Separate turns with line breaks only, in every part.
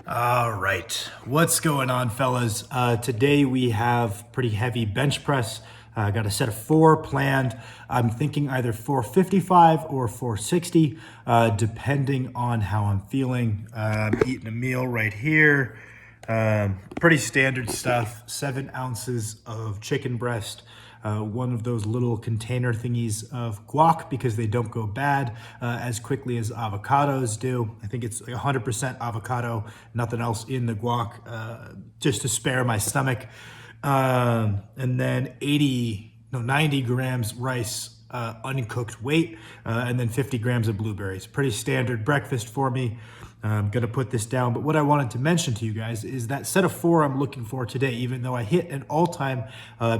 All right, what's going on, fellas? Today we have pretty heavy bench press. Got a set of 4 planned. I'm thinking either 455 or 460, depending on how I'm feeling. I'm eating a meal right here. Pretty standard stuff. 7 ounces of chicken breast. One of those little container thingies of guac because they don't go bad as quickly as avocados do. I think it's like 100% avocado, nothing else in the guac, just to spare my stomach. And then 90 grams rice, uncooked weight, and then 50 grams of blueberries. Pretty standard breakfast for me. I'm going to put this down, but what I wanted to mention to you guys is that set of 4 I'm looking for today, even though I hit an all-time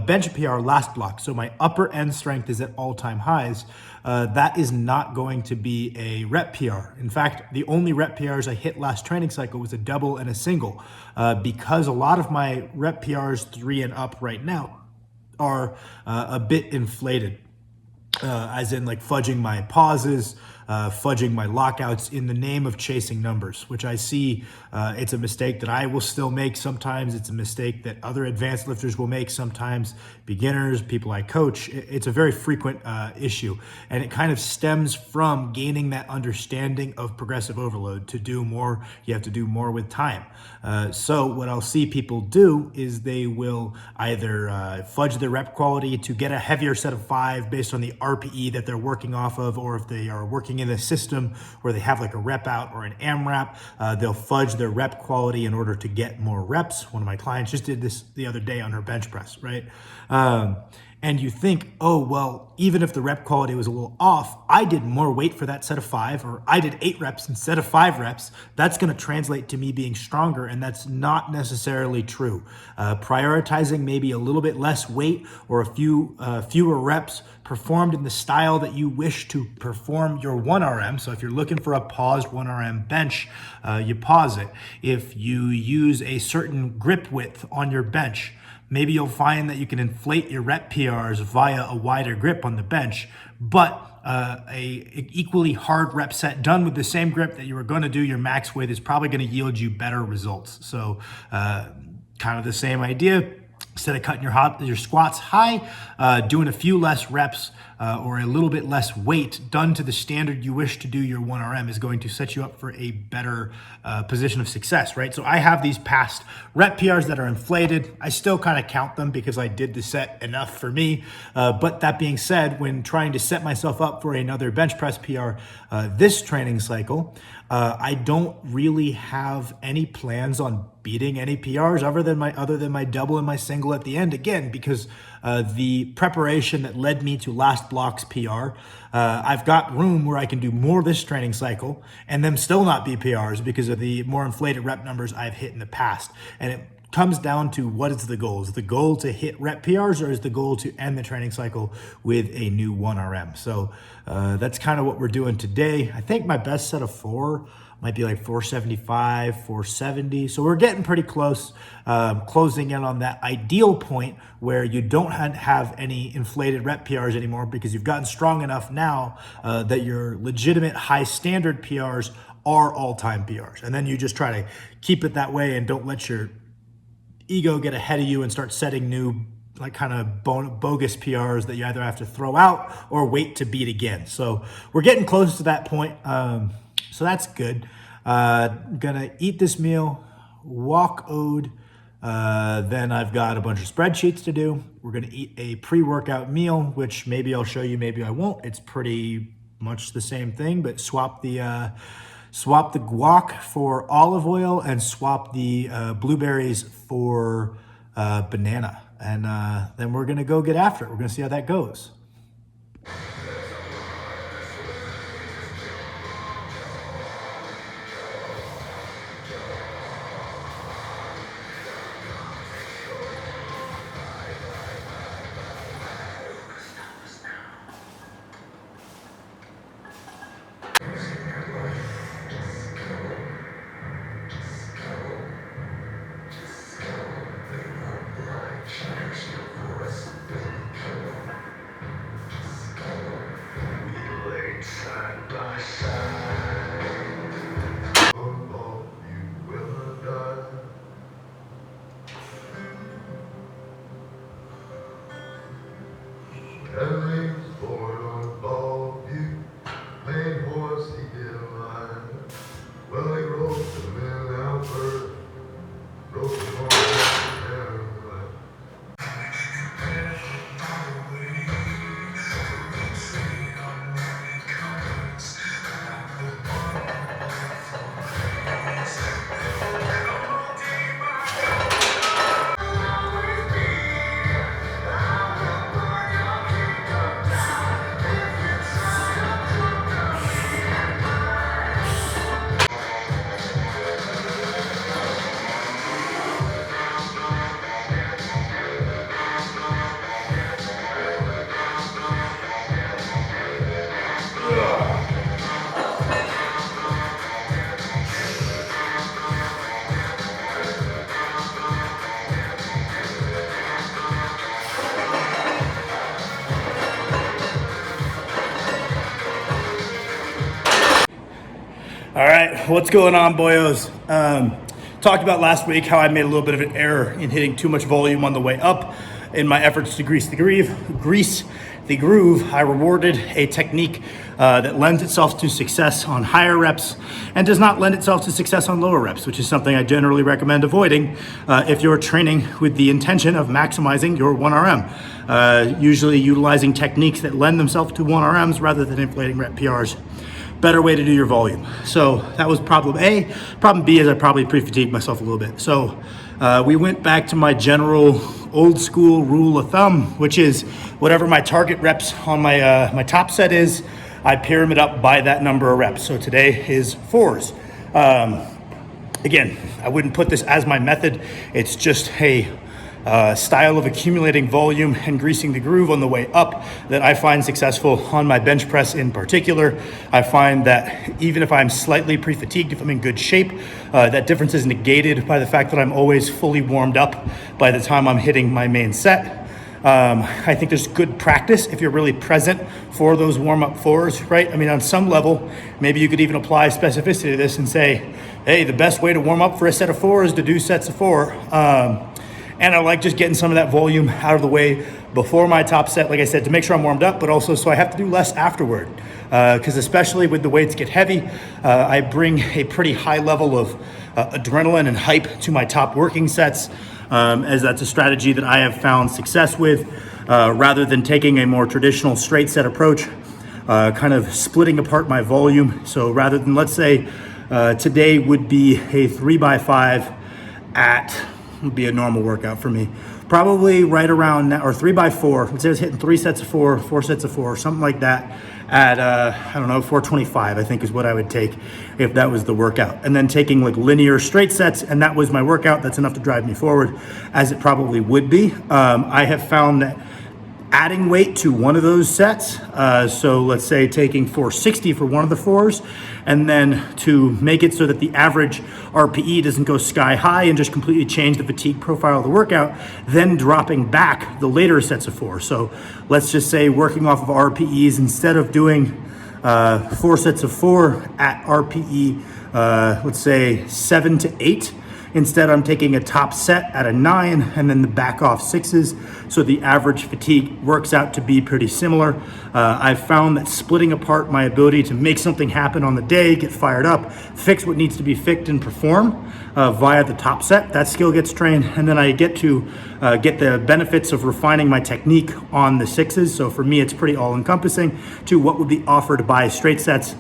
bench PR last block, so my upper end strength is at all-time highs, that is not going to be a rep PR. In fact, the only rep PRs I hit last training cycle was a double and a single, because a lot of my rep PRs 3 and up right now are a bit inflated. As in like fudging my pauses, fudging my lockouts in the name of chasing numbers, which I see it's a mistake that I will still make sometimes. It's a mistake that other advanced lifters will make sometimes, beginners, people I coach. It's a very frequent issue, and it kind of stems from gaining that understanding of progressive overload. To do more, you have to do more with time. So what I'll see people do is they will either fudge their rep quality to get a heavier set of 5 based on the RPE that they're working off of, or if they are working in a system where they have like a rep out or an AMRAP, they'll fudge their rep quality in order to get more reps. One of my clients just did this the other day on her bench press, right? And you think, oh, well, even if the rep quality was a little off, I did more weight for that set of 5, or I did 8 reps instead of 5 reps. That's going to translate to me being stronger, and that's not necessarily true. Prioritizing maybe a little bit less weight or a fewer reps performed in the style that you wish to perform your 1RM. So if you're looking for a paused 1RM bench, you pause it. If you use a certain grip width on your bench, maybe you'll find that you can inflate your rep PRs via a wider grip on the bench, but a equally hard rep set done with the same grip that you were going to do your max with is probably going to yield you better results. So kind of the same idea. Instead of cutting your squats high, doing a few less reps or a little bit less weight done to the standard you wish to do your 1RM is going to set you up for a better position of success, right? So I have these past rep PRs that are inflated. I still kind of count them because I did the set enough for me. But that being said, when trying to set myself up for another bench press PR this training cycle, I don't really have any plans on beating any PRs other than my double and my single at the end, again, because the preparation that led me to last block's PR, I've got room where I can do more this training cycle and them still not be PRs because of the more inflated rep numbers I've hit in the past. And it comes down to, what is the goal? Is the goal to hit rep PRs, or is the goal to end the training cycle with a new 1RM? So that's kind of what we're doing today. I think my best set of 4 might be like 475, 470. So we're getting pretty close, closing in on that ideal point where you don't have any inflated rep PRs anymore, because you've gotten strong enough now that your legitimate high standard PRs are all-time PRs. And then you just try to keep it that way and don't let your ego get ahead of you and start setting new like kind of bogus PRs that you either have to throw out or wait to beat again. So we're getting close to that point. So that's good. Gonna eat this meal, walk ode. Then I've got a bunch of spreadsheets to do. We're gonna eat a pre-workout meal, which maybe I'll show you, maybe I won't. It's pretty much the same thing, but swap the guac for olive oil and swap the blueberries for banana. And then we're gonna go get after it. We're gonna see how that goes. All right, what's going on, boyos? Talked about last week how I made a little bit of an error in hitting too much volume on the way up in my efforts to grease the groove. I rewarded a technique that lends itself to success on higher reps and does not lend itself to success on lower reps, which is something I generally recommend avoiding if you're training with the intention of maximizing your 1RM. Usually utilizing techniques that lend themselves to 1RMs rather than inflating rep PRs. Better way to do your volume. So that was problem A. Problem B is I probably pre-fatigued myself a little bit. So we went back to my general old school rule of thumb, which is whatever my target reps on my top set is, I pyramid up by that number of reps. So today is 4s. Again, I wouldn't put this as my method. It's just a style of accumulating volume and greasing the groove on the way up that I find successful on my bench press in particular. I find that even if I'm slightly pre-fatigued, if I'm in good shape, that difference is negated by the fact that I'm always fully warmed up by the time I'm hitting my main set. I think there's good practice if you're really present for those warm-up 4s, right? I mean, on some level, maybe you could even apply specificity to this and say, hey, the best way to warm up for a set of 4 is to do sets of 4. And I like just getting some of that volume out of the way before my top set, like I said, to make sure I'm warmed up, but also so I have to do less afterward. Because especially with the weights get heavy, I bring a pretty high level of adrenaline and hype to my top working sets, as that's a strategy that I have found success with, rather than taking a more traditional straight set approach, kind of splitting apart my volume. So rather than, let's say, today would be a 3x5 would be a normal workout for me. Probably right around now, or 3x4. Let's say I was hitting 3 sets of 4, 4 sets of 4, something like that at, I don't know, 425, I think is what I would take if that was the workout. And then taking like linear straight sets, and that was my workout. That's enough to drive me forward, as it probably would be. I have found that adding weight to one of those sets, so let's say taking 460 for one of the 4s, and then to make it so that the average RPE doesn't go sky high and just completely change the fatigue profile of the workout, then dropping back the later sets of 4. So let's just say working off of RPEs, instead of doing 4 sets of 4 at RPE, let's say 7 to 8, instead, I'm taking a top set at a 9 and then the back off 6s. So the average fatigue works out to be pretty similar. I've found that splitting apart my ability to make something happen on the day, get fired up, fix what needs to be fixed and perform via the top set, that skill gets trained. And then I get to get the benefits of refining my technique on the 6s. So for me, it's pretty all encompassing to what would be offered by straight sets.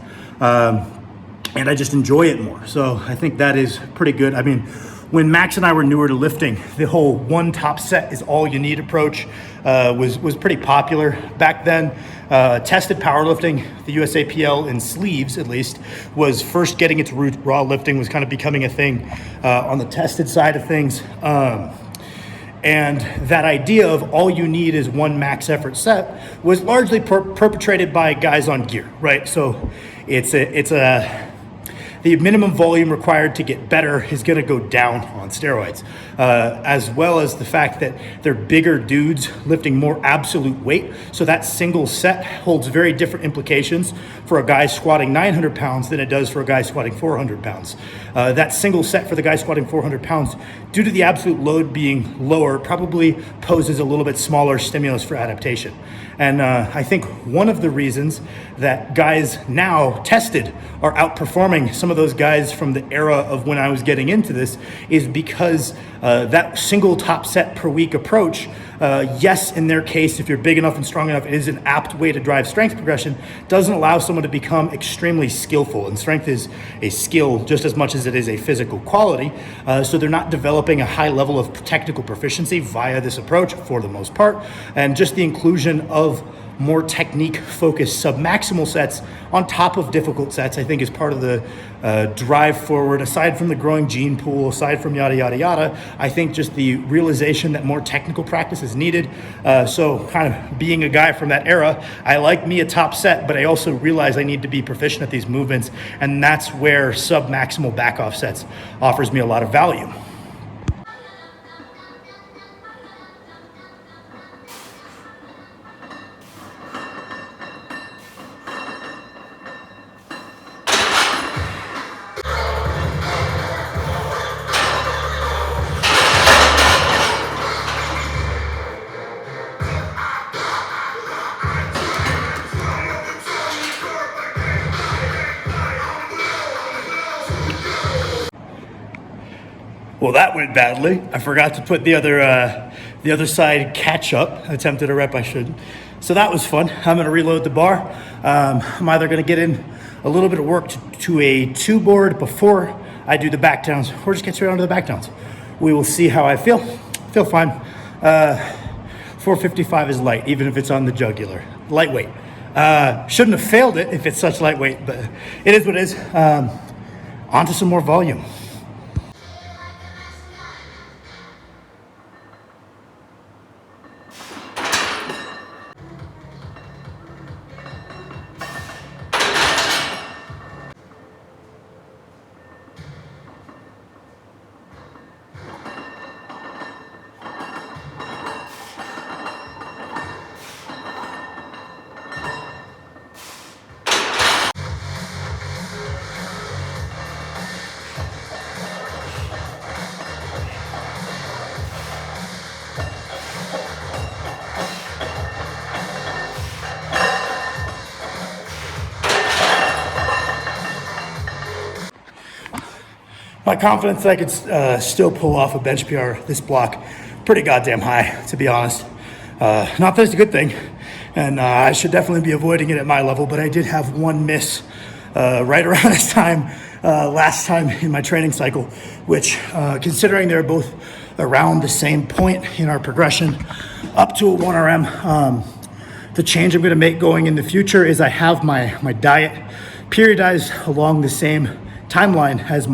And I just enjoy it more. So I think that is pretty good. I mean, when Max and I were newer to lifting, the whole one top set is all you need approach was pretty popular back then. Tested powerlifting, the USAPL in sleeves at least, was first getting its root. Raw lifting was kind of becoming a thing on the tested side of things. And that idea of all you need is one max effort set was largely perpetrated by guys on gear, right? So the minimum volume required to get better is going to go down on steroids, as well as the fact that they're bigger dudes lifting more absolute weight. So that single set holds very different implications for a guy squatting 900 pounds than it does for a guy squatting 400 pounds. That single set for the guy squatting 400 pounds, due to the absolute load being lower, probably poses a little bit smaller stimulus for adaptation. And I think one of the reasons that guys now tested are outperforming some of those guys from the era of when I was getting into this is because that single top set per week approach, yes, in their case, if you're big enough and strong enough, it is an apt way to drive strength progression, doesn't allow someone to become extremely skillful. And strength is a skill just as much as it is a physical quality. So they're not developing a high level of technical proficiency via this approach for the most part. And just the inclusion of more technique focused submaximal sets on top of difficult sets, I think is part of the drive forward. Aside from the growing gene pool, aside from yada, yada, yada, I think just the realization that more technical practice is needed. So kind of being a guy from that era, I like me a top set, but I also realize I need to be proficient at these movements. And that's where submaximal back off sets offers me a lot of value. Well, that went badly. I forgot to put the other side catch up. Attempted a rep I shouldn't. So that was fun. I'm going to reload the bar. I'm either going to get in a little bit of work to a 2 board before I do the back downs, or just get straight onto the back downs. We will see how I feel. Feel fine. 455 is light, even if it's on the jugular. Lightweight. Shouldn't have failed it if it's such lightweight, but it is what it is. On to some more volume. My confidence that I could still pull off a bench PR this block, pretty goddamn high, to be honest. Not that it's a good thing, and I should definitely be avoiding it at my level, but I did have one miss right around this time, last time in my training cycle, which, considering they're both around the same point in our progression up to a 1RM, the change I'm going to make going in the future is I have my diet periodized along the same timeline as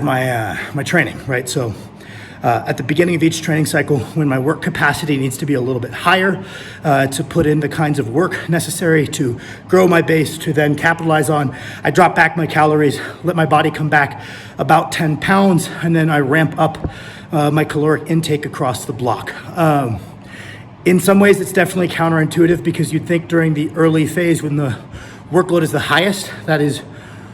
my training, right? So at the beginning of each training cycle, when my work capacity needs to be a little bit higher to put in the kinds of work necessary to grow my base to then capitalize on, I drop back my calories, let my body come back about 10 pounds, and then I ramp up my caloric intake across the block. In some ways, it's definitely counterintuitive because you'd think during the early phase when the workload is the highest, that is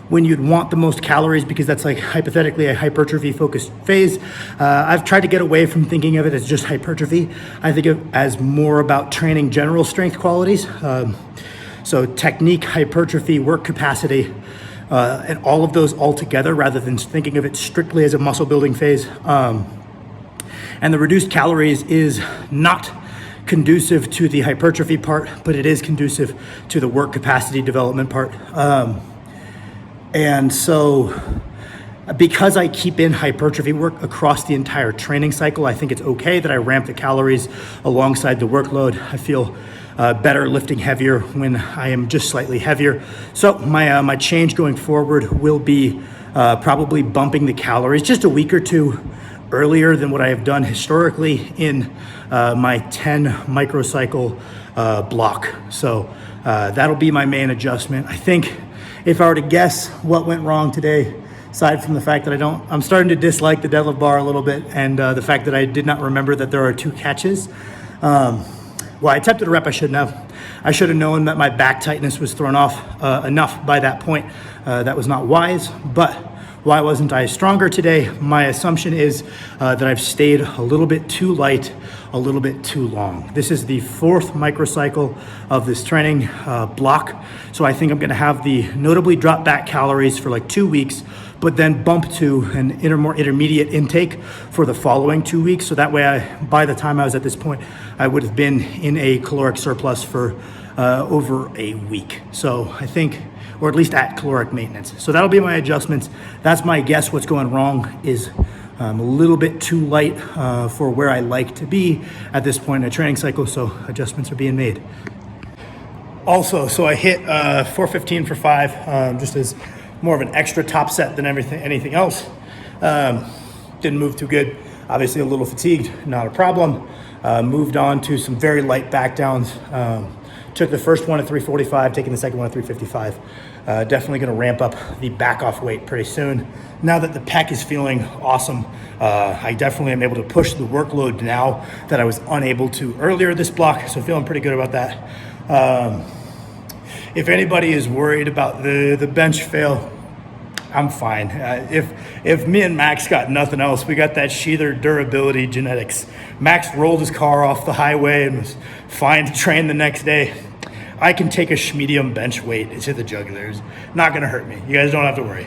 when you'd want the most calories because that's like hypothetically a hypertrophy focused phase. I've tried to get away from thinking of it as just hypertrophy. I think of it as more about training general strength qualities. So technique, hypertrophy, work capacity, and all of those all together rather than thinking of it strictly as a muscle building phase. And the reduced calories is not conducive to the hypertrophy part, but it is conducive to the work capacity development part. And so because I keep in hypertrophy work across the entire training cycle, I think it's okay that I ramp the calories alongside the workload. I feel better lifting heavier when I am just slightly heavier. So my change going forward will be probably bumping the calories just a week or two earlier than what I have done historically in my 10 microcycle block. So that'll be my main adjustment. I think if I were to guess what went wrong today, aside from the fact that I'm starting to dislike the deadlift bar a little bit, and the fact that I did not remember that there are 2 catches. Well, I attempted a rep I shouldn't have. I should have known that my back tightness was thrown off enough by that point. That was not wise, but why wasn't I stronger today? My assumption is that I've stayed a little bit too light, a little bit too long. This is the 4th microcycle of this training block. So I think I'm gonna have the notably drop back calories for like 2 weeks, but then bump to an more intermediate intake for the following 2 weeks. So that way, by the time I was at this point, I would have been in a caloric surplus for over a week. So I think, or at least at caloric maintenance. So that'll be my adjustments. That's my guess. What's going wrong is a little bit too light for where I like to be at this point in a training cycle, so adjustments are being made. Also, so I hit 415 for 5, just as more of an extra top set than anything else. Didn't move too good. Obviously a little fatigued, not a problem. Moved on to some very light back downs. Took the first one at 345, taking the second one at 355. Definitely gonna ramp up the back off weight pretty soon. Now that the pec is feeling awesome, I definitely am able to push the workload now that I was unable to earlier this block, so feeling pretty good about that. If anybody is worried about the bench fail, I'm fine. If me and Max got nothing else, we got that Sheather durability genetics. Max rolled his car off the highway and was fine to train the next day. I can take a medium bench weight to the jugular. It's not gonna hurt me. You guys don't have to worry.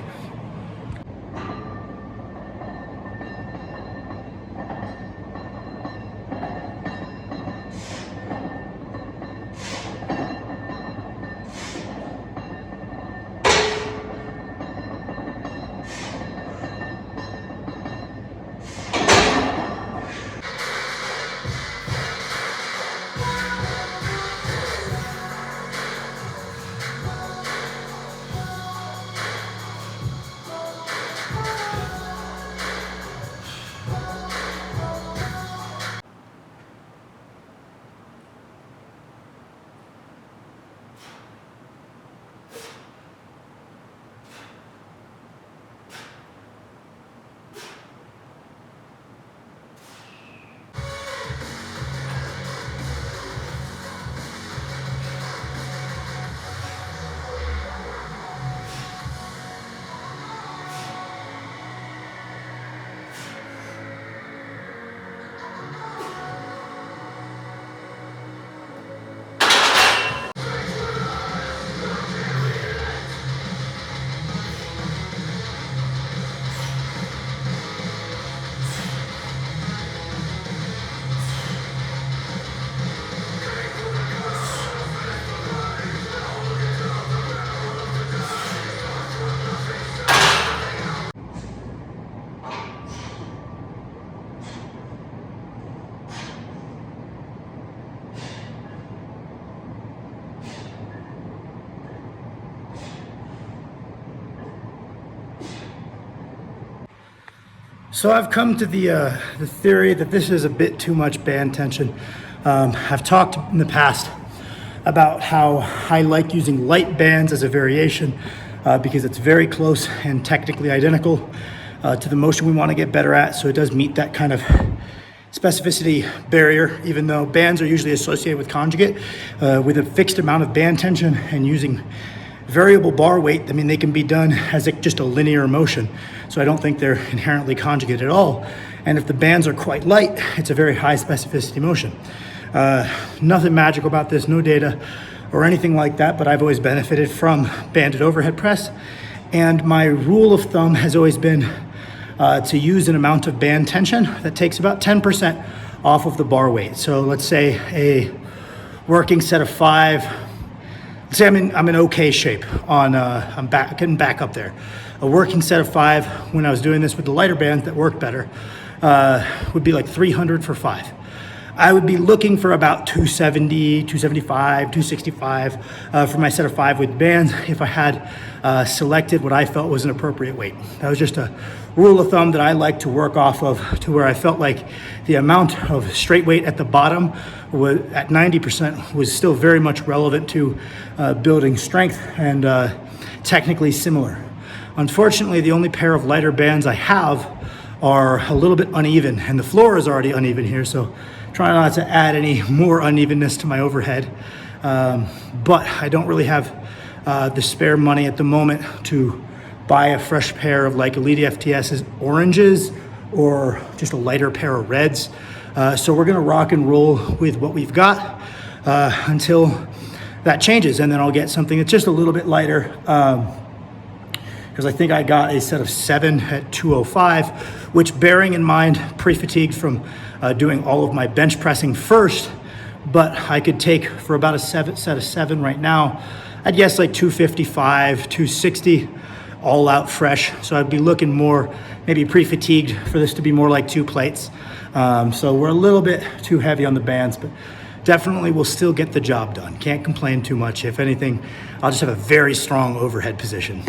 So I've come to the theory that this is a bit too much band tension. I've talked in the past about how I like using light bands as a variation because it's very close and technically identical to the motion we want to get better at. So it does meet that kind of specificity barrier, even though bands are usually associated with conjugate with a fixed amount of band tension and using variable bar weight. I mean, they can be done as just a linear motion. So I don't think they're inherently conjugate at all. And if the bands are quite light, it's a very high specificity motion. Nothing magical about this, no data or anything like that, but I've always benefited from banded overhead press. And my rule of thumb has always been to use an amount of band tension that takes about 10% off of the bar weight. So let's say a working set of 5. Say I'm in okay shape on I'm getting back up there. A working set of 5 when I was doing this with the lighter bands that work better would be like 300 for 5. I would be looking for about 270, 275, 265 for my set of 5 with bands if I had selected what I felt was an appropriate weight. That was just a rule of thumb that I like to work off of, to where I felt like the amount of straight weight at the bottom was at 90% was still very much relevant to building strength and technically similar. Unfortunately, the only pair of lighter bands I have are a little bit uneven, and the floor is already uneven here, so try not to add any more unevenness to my overhead. But I don't really have the spare money at the moment to buy a fresh pair of like Elite FTS's oranges or just a lighter pair of reds. So we're gonna rock and roll with what we've got until that changes, and then I'll get something that's just a little bit lighter. Because I think I got a set of 7 at 205, which, bearing in mind pre-fatigued from doing all of my bench pressing first, but I could take for about a set of 7 right now, I'd guess like 255, 260, all out fresh. So I'd be looking more, maybe pre-fatigued for this to be more like 2 plates. So we're a little bit too heavy on the bands, but definitely will still get the job done. Can't complain too much. If anything, I'll just have a very strong overhead position.